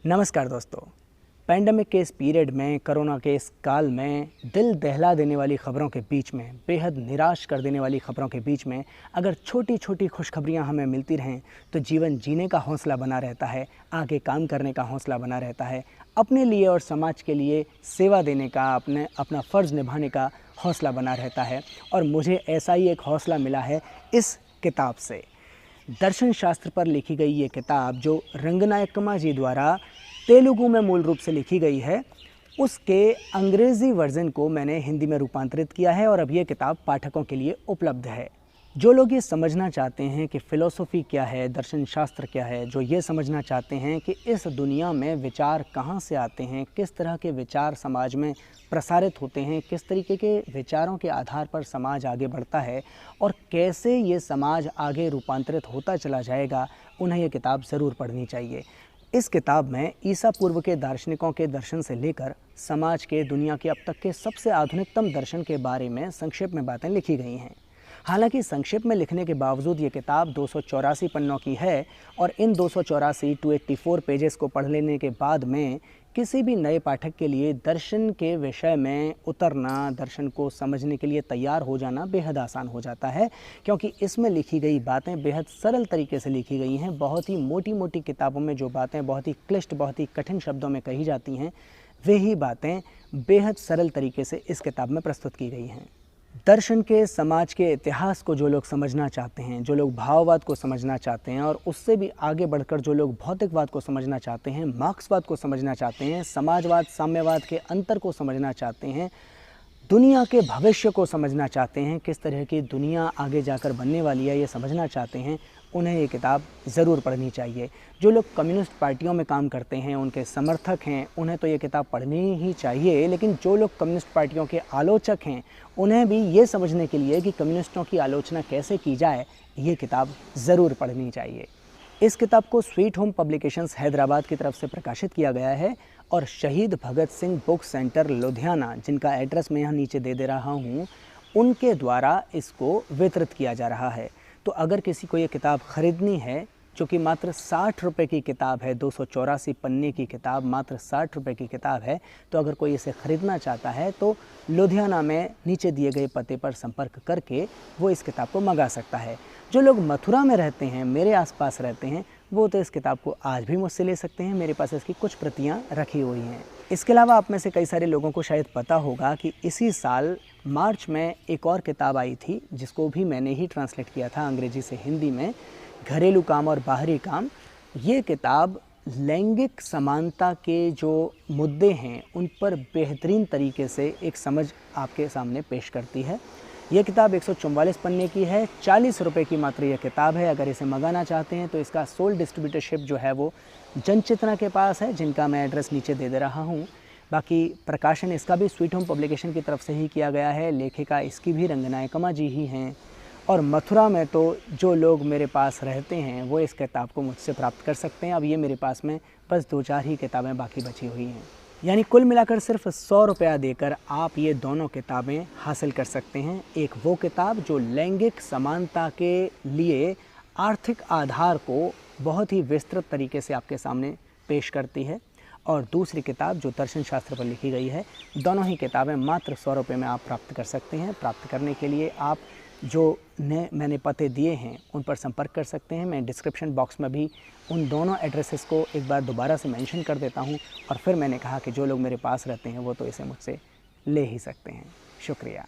नमस्कार दोस्तों। पैंडेमिक के इस पीरियड में, कोरोना के इस काल में, दिल दहला देने वाली खबरों के बीच में, बेहद निराश कर देने वाली खबरों के बीच में अगर छोटी छोटी खुशखबरियां हमें मिलती रहें तो जीवन जीने का हौसला बना रहता है, आगे काम करने का हौसला बना रहता है, अपने लिए और समाज के लिए सेवा देने का, अपना फ़र्ज़ निभाने का हौसला बना रहता है। और मुझे ऐसा ही एक हौसला मिला है इस किताब से। दर्शन शास्त्र पर लिखी गई ये किताब जो रंगनायकम्मा जी द्वारा तेलुगु में मूल रूप से लिखी गई है, उसके अंग्रेज़ी वर्ज़न को मैंने हिंदी में रूपांतरित किया है और अब ये किताब पाठकों के लिए उपलब्ध है। जो लोग ये समझना चाहते हैं कि फ़िलॉसफ़ी क्या है, दर्शन शास्त्र क्या है, जो ये समझना चाहते हैं कि इस दुनिया में विचार कहाँ से आते हैं, किस तरह के विचार समाज में प्रसारित होते हैं, किस तरीके के विचारों के आधार पर समाज आगे बढ़ता है और कैसे ये समाज आगे रूपांतरित होता चला जाएगा, उन्हें ये किताब ज़रूर पढ़नी चाहिए। इस किताब में ईसा पूर्व के दार्शनिकों के दर्शन से लेकर समाज के, दुनिया के अब तक के सबसे आधुनिकतम दर्शन के बारे में संक्षेप में बातें लिखी गई हैं। हालांकि संक्षेप में लिखने के बावजूद ये किताब 284 पन्नों की है और इन 284 284 पेजेस को पढ़ लेने के बाद में किसी भी नए पाठक के लिए दर्शन के विषय में उतरना, दर्शन को समझने के लिए तैयार हो जाना बेहद आसान हो जाता है, क्योंकि इसमें लिखी गई बातें बेहद सरल तरीके से लिखी गई हैं। बहुत ही मोटी मोटी किताबों में जो बातें बहुत ही क्लिष्ट, बहुत ही कठिन शब्दों में कही जाती हैं, वही बातें बेहद सरल तरीके से इस किताब में प्रस्तुत की गई हैं। दर्शन के, समाज के इतिहास को जो लोग समझना चाहते हैं, जो लोग भाववाद को समझना चाहते हैं और उससे भी आगे बढ़कर जो लोग भौतिकवाद को समझना चाहते हैं, मार्क्सवाद को समझना चाहते हैं, समाजवाद, साम्यवाद के अंतर को समझना चाहते हैं, दुनिया के भविष्य को समझना चाहते हैं, किस तरह की दुनिया आगे जाकर बनने वाली है ये समझना चाहते हैं, उन्हें ये किताब ज़रूर पढ़नी चाहिए। जो लोग कम्युनिस्ट पार्टियों में काम करते हैं, उनके समर्थक हैं, उन्हें तो ये किताब पढ़नी ही चाहिए, लेकिन जो लोग कम्युनिस्ट पार्टियों के आलोचक हैं, उन्हें भी ये समझने के लिए कि कम्युनिस्टों की आलोचना कैसे की जाए, ये किताब ज़रूर पढ़नी चाहिए। इस किताब को स्वीट होम पब्लिकेशंस हैदराबाद की तरफ से प्रकाशित किया गया है और शहीद भगत सिंह बुक सेंटर लुधियाना, जिनका एड्रेस मैं यहाँ नीचे दे रहा हूँ, उनके द्वारा इसको वितरित किया जा रहा है। तो अगर किसी को ये किताब ख़रीदनी है, जो कि मात्र 60 रुपये की किताब है, 284 पन्ने की किताब मात्र 60 रुपये की किताब है, तो अगर कोई इसे ख़रीदना चाहता है तो लुधियाना में नीचे दिए गए पते पर संपर्क करके वो इस किताब को मंगा सकता है। जो लोग मथुरा में रहते हैं, मेरे आसपास रहते हैं, वो तो इस किताब को आज भी मुझसे ले सकते हैं। मेरे पास इसकी कुछ प्रतियाँ रखी हुई हैं। इसके अलावा आप में से कई सारे लोगों को शायद पता होगा कि इसी साल मार्च में एक और किताब आई थी, जिसको भी मैंने ही ट्रांसलेट किया था अंग्रेजी से हिंदी में, घरेलू काम और बाहरी काम। ये किताब लैंगिक समानता के जो मुद्दे हैं उन पर बेहतरीन तरीके से एक समझ आपके सामने पेश करती है। ये किताब 144 पन्ने की है, 40 रुपये की मात्र यह किताब है। अगर इसे मंगाना चाहते हैं तो इसका सोल डिस्ट्रीब्यूटरशिप जो है वो जनचेतना के पास है, जिनका मैं एड्रेस नीचे दे रहा हूँ। बाकी प्रकाशन इसका भी स्वीट होम पब्लिकेशन की तरफ से ही किया गया है, लेखिका इसकी भी रंगनायकम्मा जी ही हैं। और मथुरा में तो जो लोग मेरे पास रहते हैं वो इस किताब को मुझसे प्राप्त कर सकते हैं। अब ये मेरे पास में बस 2-4 ही किताबें बाकी बची हुई हैं, यानी कुल मिलाकर सिर्फ 100 रुपया देकर आप ये दोनों किताबें हासिल कर सकते हैं। एक वो किताब जो लैंगिक समानता के लिए आर्थिक आधार को बहुत ही विस्तृत तरीके से आपके सामने पेश करती है, और दूसरी किताब जो दर्शन शास्त्र पर लिखी गई है। दोनों ही किताबें मात्र 100 रुपये में आप प्राप्त कर सकते हैं। प्राप्त करने के लिए आप जो मैंने पते दिए हैं उन पर संपर्क कर सकते हैं। मैं डिस्क्रिप्शन बॉक्स में भी उन दोनों एड्रेसेस को एक बार दोबारा से मेंशन कर देता हूं। और फिर मैंने कहा कि जो लोग मेरे पास रहते हैं वो तो इसे मुझसे ले ही सकते हैं। शुक्रिया।